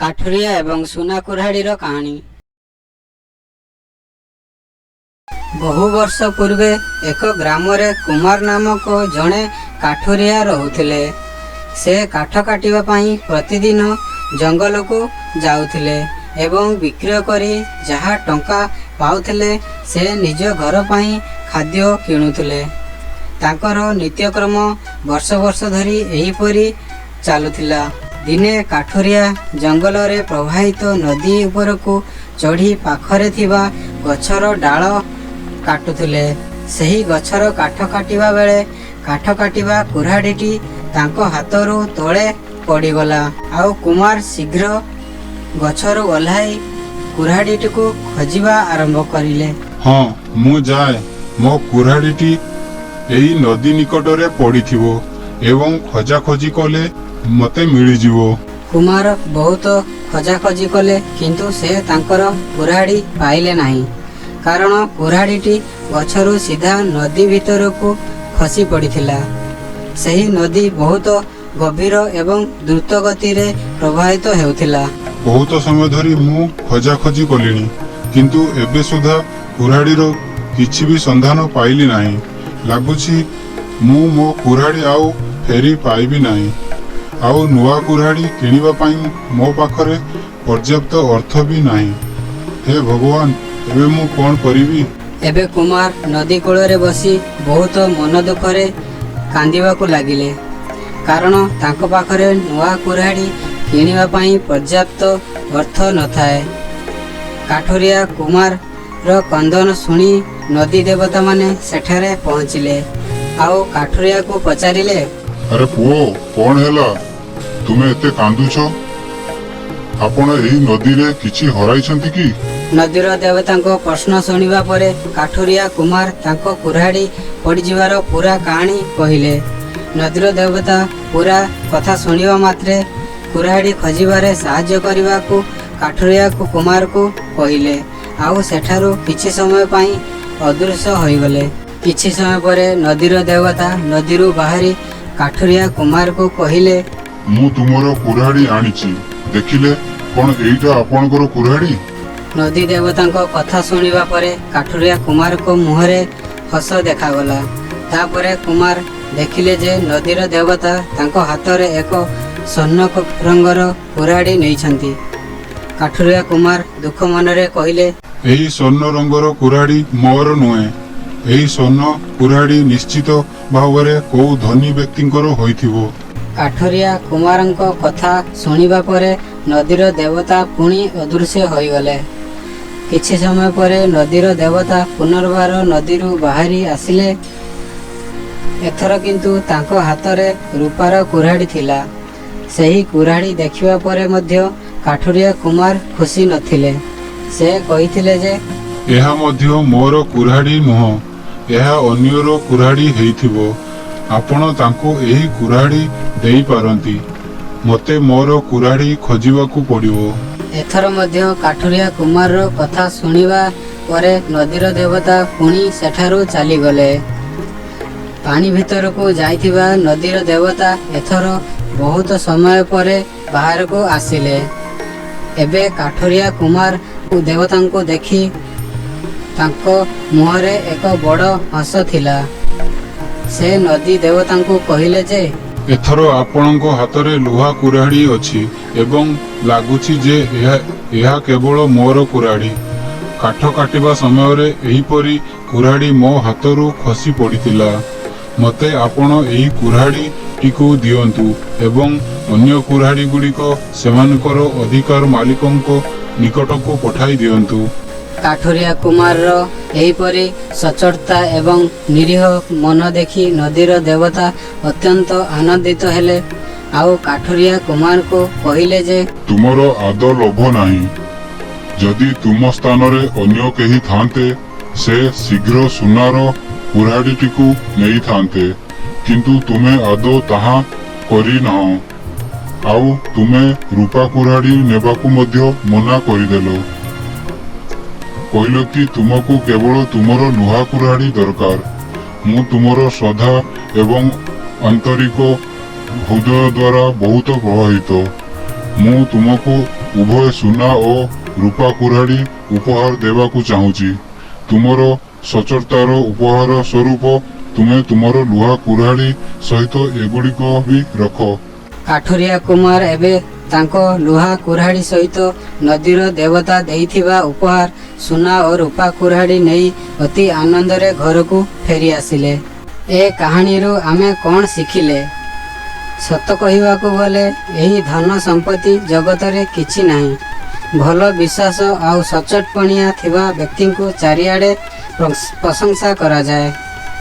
କାଠୁରିଆ ଏବଂ ସୁନା କୁରାଢ଼ୀର କାହାଣୀ। ବହୁ ବର୍ଷ ପୂର୍ବେ ଏକ ଗ୍ରାମରେ କୁମାର ନାମକ ଜଣେ କାଠୁରିଆ ରହୁଥିଲେ। ସେ କାଠ କାଟିବା ପାଇଁ ପ୍ରତିଦିନ ଜଙ୍ଗଲକୁ ଯାଉଥିଲେ ଏବଂ ବିକ୍ରୟ କରି ଯାହା ଟଙ୍କା ପାଉଥିଲେ ସେ ନିଜ ଘର ପାଇଁ ଖାଦ୍ୟ କିଣୁଥିଲେ। ତାଙ୍କର ନିତ୍ୟକ୍ରମ ବର୍ଷ ବର୍ଷ ଧରି ଏହିପରି ଚାଲୁଥିଲା। ଦିନେ କାଠୁରିଆ ଜଙ୍ଗଲରେ ପ୍ରବାହିତ ନଦୀ ଉପରକୁ ଚଢ଼ି ପାଖରେ ଥିବା ଗଛର ଡାଳ କାଟୁଥିଲେ। ସେହି ଗଛର କାଠ କାଟିବା ବେଳେ କାଠ କାଟିବା କୁରାଢ଼ୀଟି ତାଙ୍କ ହାତରୁ ତଳେ ପଡ଼ିଗଲା। ଆଉ କୁମାର ଶୀଘ୍ର ଗଛରୁ ଓହ୍ଲାଇ କୁରାଢ଼ୀଟିକୁ ଖୋଜିବା ଆରମ୍ଭ କରିଲେ। ହଁ, ମୁଁ ଯାଏ। ମୋ କୁରାଢ଼ୀଟି ଏହି ନଦୀ ନିକଟରେ ପଡ଼ିଥିବ ଏବଂ ଖୋଜାଖୋଜି କଲେ ମୋତେ ମିଳିଯିବ। କୁମାର ବହୁତ ଖୋଜାଖୋଜି କଲେ, କିନ୍ତୁ ସେ ତାଙ୍କର କୁରାଢ଼ୀ ପାଇଲେ ନାହିଁ। କାରଣ କୁରାଢ଼ୀଟି ଗଛରୁ ସିଧା ନଦୀ ଭିତରକୁ ଖସି ପଡ଼ିଥିଲା। ସେହି ନଦୀ ବହୁତ ଗଭୀର ଏବଂ ଦ୍ରୁତ ଗତିରେ ପ୍ରବାହିତ ହେଉଥିଲା। ବହୁତ ସମୟ ଧରି ମୁଁ ଖୋଜାଖୋଜି କଲିଣି, କିନ୍ତୁ ଏବେ ସୁଦ୍ଧା କୁରାଢ଼ୀର କିଛି ବି ସନ୍ଧାନ ପାଇଲି ନାହିଁ। ଲାଗୁଛି ମୁଁ ମୋ କୁରାଢ଼ୀ ଆଉ ଫେରି ପାଇବି ନାହିଁ। ଆଉ ନୂଆ କୁରାଢ଼ୀ କିଣିବା ପାଇଁ ମୋ ପାଖରେ ପର୍ଯ୍ୟାପ୍ତ ଅର୍ଥ ବି ନାହିଁ। ହେ ଭଗବାନ, ଏବେ ମୁଁ କ'ଣ କରିବି? ଏବେ କୁମାର ନଦୀ କୂଳରେ ବସି ବହୁତ ମନ ଦୁଃଖରେ କାନ୍ଦିବାକୁ ଲାଗିଲେ। କାରଣ ତାଙ୍କ ପାଖରେ ନୂଆ କୁରାଢ଼ୀ କିଣିବା ପାଇଁ ପର୍ଯ୍ୟାପ୍ତ ଅର୍ଥ ନଥାଏ। କାଠୁରିଆ କୁମାରର କ୍ରନ୍ଦନ ଶୁଣି ନଦୀ ଦେବତାମାନେ ସେଠାରେ ପହଞ୍ଚିଲେ। ଆଉ କାଠୁରିଆକୁ ପଚାରିଲେ, ଆରେ ପୁଅ, କ'ଣ ହେଲା? ତୁମେ ଏତେ କାନ୍ଦୁଛ? ଆପଣ ଏହି ନଦୀରେ କିଛି ହରାଇଛନ୍ତି କି? ନଦୀର ଦେବତାଙ୍କ ପ୍ରଶ୍ନ ଶୁଣିବା ପରେ କାଠୁରିଆ କୁମାର ତାଙ୍କ କୁରାଢ଼ୀ ପଡ଼ିଯିବାର ପୁରା କାହାଣୀ କହିଲେ। ନଦୀର ଦେବତା ପୁରା କଥା ଶୁଣିବା ମାତ୍ରେ କୁରାଢ଼ୀ ଖୋଜିବାରେ ସାହାଯ୍ୟ କରିବାକୁ କାଠୁରିଆକୁ କୁମାରକୁ କହିଲେ। ଆଉ ସେଠାରୁ କିଛି ସମୟ ପାଇଁ ଅଦୃଶ୍ୟ ହୋଇଗଲେ। କିଛି ସମୟ ପରେ ନଦୀର ଦେବତା ନଦୀରୁ ବାହାରି କାଠୁରିଆ କୁମାରକୁ କହିଲେ, ମୁଁ ତୁମର କୁରାଢ଼ୀ ଆଣିଛି। ଦେଖିଲେ, କ'ଣ ଏଇଟା ଆପଣଙ୍କର କୁରାଢ଼ୀ? ନଦୀ ଦେବତାଙ୍କ କଥା ଶୁଣିବା ପରେ କାଠୁରିଆ କୁମାରଙ୍କ ମୁହଁରେ ହସ ଦେଖାଗଲା। ତାପରେ କୁମାର ଦେଖିଲେ ଯେ ନଦୀର ଦେବତା ତାଙ୍କ ହାତରେ ଏକ ସ୍ୱର୍ଣ୍ଣ ରଙ୍ଗର କୁରାଢ଼ୀ ନେଇଛନ୍ତି। କାଠୁରିଆ କୁମାର ଦୁଃଖ ମନରେ କହିଲେ, ଏହି ସ୍ୱର୍ଣ୍ଣ ରଙ୍ଗର କୁରାଢ଼ୀ ମୋର ନୁହେଁ। ଏହି ସ୍ୱର୍ଣ୍ଣ କୁରାଢ଼ୀ ନିଶ୍ଚିତ ଭାବରେ କୋଉ ଧନୀ ବ୍ୟକ୍ତିଙ୍କର ହୋଇଥିବ। କାଠୁରିଆ କୁମାରଙ୍କ କଥା ଶୁଣିବା ପରେ ନଦୀର ଦେବତା ପୁଣି ଅଦୃଶ୍ୟ ହୋଇଗଲେ। କିଛି ସମୟ ପରେ ନଦୀର ଦେବତା ପୁନର୍ବାର ନଦୀରୁ ବାହାରି ଆସିଲେ। ଏଥର କିନ୍ତୁ ତାଙ୍କ ହାତରେ ରୂପାର କୁରାଢ଼ୀ ଥିଲା। ସେହି କୁରାଢ଼ୀ ଦେଖିବା ପରେ ମଧ୍ୟ କାଠୁରିଆ କୁମାର ଖୁସି ନଥିଲେ। ସେ କହିଥିଲେ ଯେ ଏହା ମଧ୍ୟ ମୋର କୁରାଢ଼ୀ ନୁହଁ, ଏହା ଅନ୍ୟର କୁରାଢ଼ୀ ହେଇଥିବ। ଆପଣ ତାଙ୍କୁ ଏହି କୁରାଢ଼ୀ ଦେଇପାରନ୍ତି। ମୋତେ ମୋର କୁରାଢ଼ୀ ଖୋଜିବାକୁ ପଡ଼ିବ। ଏଥର ମଧ୍ୟ କାଠୁରିଆ କୁମାରର କଥା ଶୁଣିବା ପରେ ନଦୀର ଦେବତା ପୁଣି ସେଠାରୁ ଚାଲିଗଲେ। ପାଣି ଭିତରକୁ ଯାଇଥିବା ନଦୀର ଦେବତା ଏଥର ବହୁତ ସମୟ ପରେ ବାହାରକୁ ଆସିଲେ। ଏବେ କାଠୁରିଆ କୁମାର ଦେବତାଙ୍କୁ ଦେଖି ତାଙ୍କ ମୁହଁରେ ଏକ ବଡ଼ ହସ ଥିଲା। ସେ ନଦୀ ଦେବତାଙ୍କୁ କହିଲେ ଯେ ଏଥର ଆପଣଙ୍କ ହାତରେ ଲୁହା କୁରାଢ଼ୀ ଅଛି ଏବଂ ଲାଗୁଛି ଯେ ଏହା କେବଳ ମୋର କୁରାଢ଼ୀ। କାଠ କାଟିବା ସମୟରେ ଏହିପରି କୁରାଢ଼ୀ ମୋ ହାତରୁ ଖସି ପଡ଼ିଥିଲା। ମୋତେ ଆପଣ ଏହି କୁରାଢ଼ୀଟିକୁ ଦିଅନ୍ତୁ ଏବଂ ଅନ୍ୟ କୁରାଢ଼ୀ ଗୁଡ଼ିକ ସେମାନଙ୍କର ଅଧିକାର ମାଲିକଙ୍କ ନିକଟକୁ ପଠାଇ ଦିଅନ୍ତୁ। କାଠୁରିଆ କୁମାରର ଏହିପରି ସଚ୍ଚୋଟତା ଏବଂ ନିରୀହ ମନ ଦେଖି ନଦୀର ଦେବତା ଅତ୍ୟନ୍ତ ଆନନ୍ଦିତ ହେଲେ। ଆଉ କାଠୁରିଆ କୁମାରକୁ କହିଲେ ଯେ ତୁମର ଆଦୌ ଲୋଭ ନାହିଁ। ଯଦି ତୁମ ସ୍ଥାନରେ ଅନ୍ୟ କେହି ଥାନ୍ତେ, ସେ ଶୀଘ୍ର ସୁନାର କୁରାଢ଼ୀଟିକୁ ନେଇଥାନ୍ତେ, କିନ୍ତୁ ତୁମେ ଆଦୌ ତାହା କରିନାହଁ। ଆଉ ତୁମେ ରୂପା କୁରାଢ଼ୀ ନେବାକୁ ମଧ୍ୟ ମନା କରିଦେଲ। କହିଲ କି ତୁମକୁ କେବଳ ତୁମର ନୂଆ କୁରାଢ଼ୀ ଦରକାର। ମୁଁ ତୁମର ଶ୍ରଦ୍ଧା ଏବଂ ଆନ୍ତରିକ ହୃଦୟ ଦ୍ୱାରା ବହୁତ ପ୍ରଭାବିତ। ମୁଁ ତୁମକୁ ଉଭୟ ସୁନା ଓ ରୂପା କୁରାଢ଼ୀ ଉପହାର ଦେବାକୁ ଚାହୁଁଛି। ତୁମର ସଚ୍ଚୋଟତାର ଉପହାର ସ୍ୱରୂପ ତୁମେ ତୁମର ଲୁହା କୁରାଢ଼ୀ ସହିତ ଏଗୁଡ଼ିକ ବି ରଖ। କାଠୁରିଆ କୁମାର ଏବେ ତାଙ୍କ ଲୁହା କୁରାଢ଼ୀ ସହିତ ନଦୀର ଦେବତା ଦେଇଥିବା ଉପହାର ସୁନା ଓ ରୂପା କୁରାଢ଼ୀ ନେଇ ଅତି ଆନନ୍ଦରେ ଘରକୁ ଫେରି ଆସିଲେ। ଏ କାହାଣୀରୁ ଆମେ କ'ଣ ଶିଖିଲେ? ସତ କହିବାକୁ ଗଲେ ଏହି ଧନ ସମ୍ପତ୍ତି ଜଗତରେ କିଛି ନାହିଁ। ଭଲ ବିଶ୍ୱାସ ଆଉ ସଚ୍ଚୋଟପଣିଆ ଥିବା ବ୍ୟକ୍ତିଙ୍କୁ ଚାରିଆଡ଼େ ପ୍ରଶଂସା କରାଯାଏ।